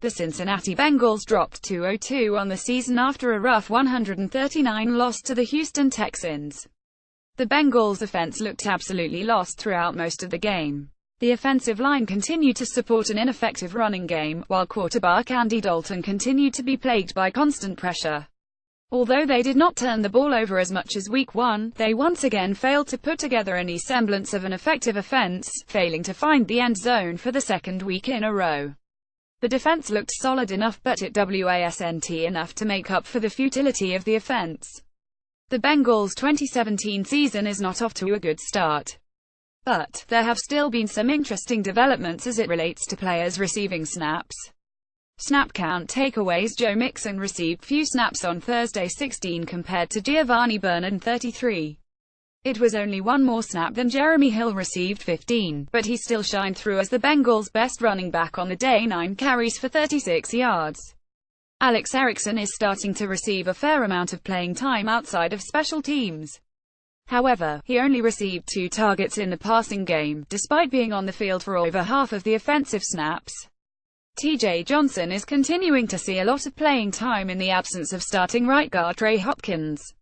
The Cincinnati Bengals dropped 2-2 on the season after a rough 139 loss to the Houston Texans. The Bengals' offense looked absolutely lost throughout most of the game. The offensive line continued to support an ineffective running game, while quarterback Andy Dalton continued to be plagued by constant pressure. Although they did not turn the ball over as much as Week 1, they once again failed to put together any semblance of an effective offense, failing to find the end zone for the second week in a row. The defense looked solid enough but it wasn't enough to make up for the futility of the offense. The Bengals' 2017 season is not off to a good start. But there have still been some interesting developments as it relates to players receiving snaps. Snap count takeaways: Joe Mixon received few snaps on Thursday, 16 compared to Giovanni Bernard, 33. It was only one more snap than Jeremy Hill received, 15, but he still shined through as the Bengals' best running back on the day, 9 carries for 36 yards. Alex Erickson is starting to receive a fair amount of playing time outside of special teams. However, he only received 2 targets in the passing game, despite being on the field for over half of the offensive snaps. TJ Johnson is continuing to see a lot of playing time in the absence of starting right guard Trey Hopkins.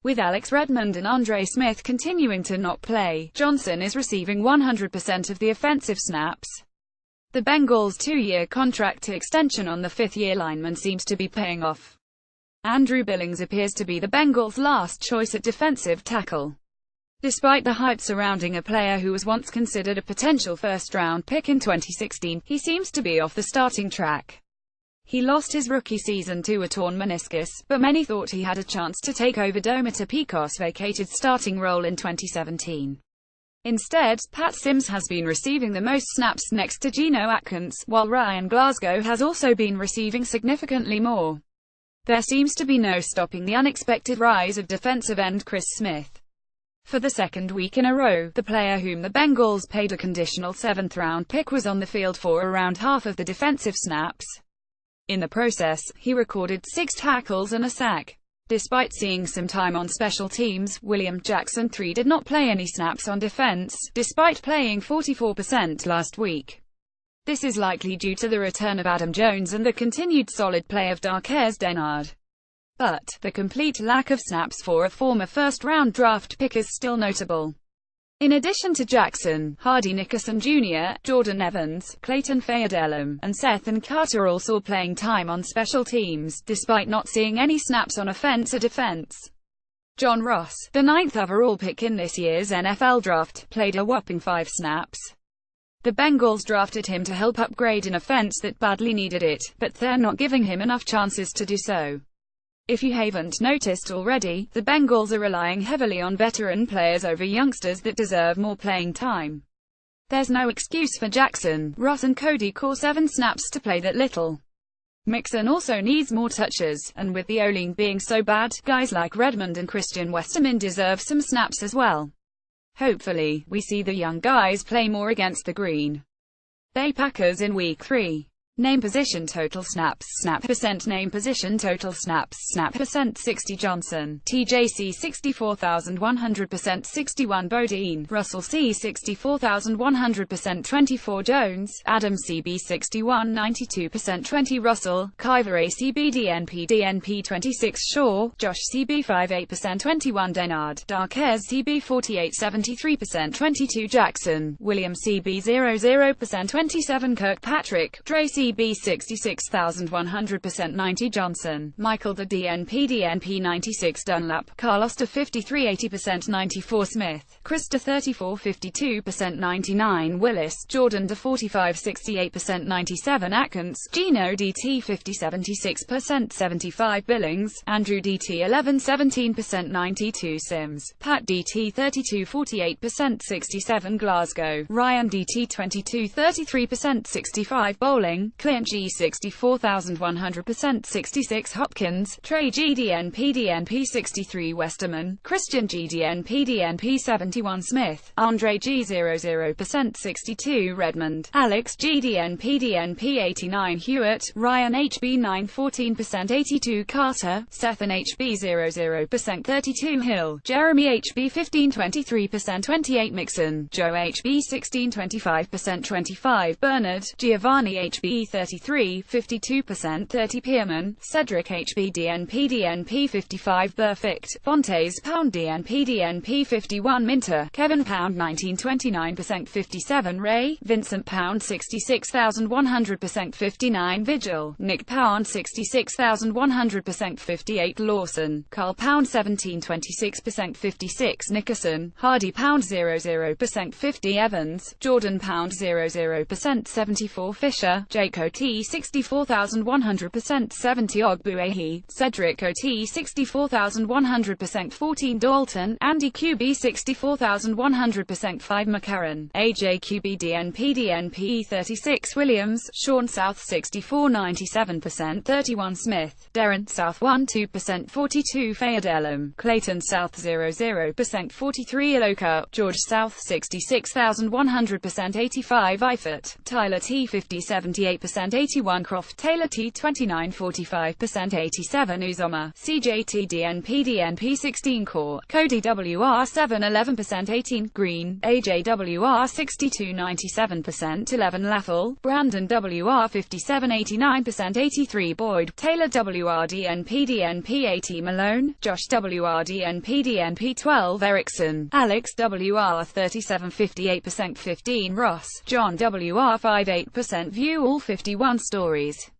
With Alex Redmond and Andre Smith continuing to not play, Johnson is receiving 100% of the offensive snaps. The Bengals' 2-year contract extension on the 5th-year lineman seems to be paying off. Andrew Billings appears to be the Bengals' last choice at defensive tackle. Despite the hype surrounding a player who was once considered a potential first-round pick in 2016, he seems to be off the starting track. He lost his rookie season to a torn meniscus, but many thought he had a chance to take over Domita Picos' vacated starting role in 2017. Instead, Pat Sims has been receiving the most snaps next to Geno Atkins, while Ryan Glasgow has also been receiving significantly more. There seems to be no stopping the unexpected rise of defensive end Chris Smith. For the second week in a row, the player whom the Bengals paid a conditional 7th-round pick was on the field for around half of the defensive snaps. In the process, he recorded 6 tackles and a sack. Despite seeing some time on special teams, William Jackson III did not play any snaps on defense, despite playing 44% last week. This is likely due to the return of Adam Jones and the continued solid play of Darqueze Dennard. But the complete lack of snaps for a former first-round draft pick is still notable. In addition to Jackson, Hardy Nickerson Jr., Jordan Evans, Clayton Fayedelam, and Seth and Carter all saw playing time on special teams, despite not seeing any snaps on offense or defense. John Ross, the 9th overall pick in this year's NFL draft, played a whopping 5 snaps. The Bengals drafted him to help upgrade an offense that badly needed it, but they're not giving him enough chances to do so. If you haven't noticed already, the Bengals are relying heavily on veteran players over youngsters that deserve more playing time. There's no excuse for Jackson, Ross and Cody Core 7 snaps to play that little. Mixon also needs more touches, and with the O-line being so bad, guys like Redmond and Christian Westerman deserve some snaps as well. Hopefully, we see the young guys play more against the Green Bay Packers in Week 3. Name position total snaps, snap percent, name position total snaps, snap percent, 60 Johnson, TJC 64,100%, 61 Bodine, Russell C 64,100%, 24 Jones, Adam CB 61, 92%, 20 Russell, Kiver ACB DNP 26 Shaw, Josh CB 58%, 21 Dennard, Darqueze CB 48, 73%, 22 Jackson, William CB 00%, 27 Kirkpatrick, Dre CB 66,100%, 90 Johnson, Michael the DNP 96 Dunlap, Carlos to 53 80%, 94 Smith, Chris to 34 52%, 99 Willis, Jordan to 45 68%, 97 Atkins, Geno DT 50 76%, 75 Billings, Andrew DT 11 17%, 92 Sims, Pat DT 32 48%, 67 Glasgow, Ryan DT 22 33%, 65 Bowling, Clint G 64,100%, 66 Hopkins, Trey GDNP 63 Westerman, Christian GDNP 71 Smith, Andre G 00%, 62 Redmond, Alex GDNP 89 Hewitt, Ryan HB 9 14%, 82 Carter, Seth and HB 00%, 32 Hill, Jeremy HB 15 23%, 28 Mixon, Joe HB 16 25%, 25 Bernard, Giovanni HB 33, 52%, 30 Pierman, Cedric HB DNP DNP 55 Perfect, Fontes Pound DNP DNP 51 Minter, Kevin Pound 19 29% 57 Ray, Vincent Pound 66,100% 59 Vigil, Nick Pound 66,100% 58 Lawson, Carl Pound 17 26% 56 Nickerson, Hardy Pound 00% 50 Evans, Jordan Pound 00% 74 Fisher, Jake OT 64,100% 70 Ogbuehi, Cedric OT 64,100% 14 Dalton, Andy QB 64,100% 5 McCarron, AJ QB DNP DNP 36 Williams, Sean South 64 97% 31 Smith, Darren South 12% 42 Fayedelum, Clayton South 00% 43 Iloka, George South 66,100% 85 Eifert, Tyler T 50 78% 81 Croft, Taylor T 29 45% 87 Uzoma, CJT DNP DNP 16 Core, Cody WR 7 11% 18 Green, AJWR 62 97% 11 Lathel, Brandon WR 57 89% 83 Boyd, Taylor WR DNP DNP 80 Malone, Josh WR DNP DNP 12 Erickson, Alex WR 37 58% 15 Ross, John WR 58% View all 51 stories.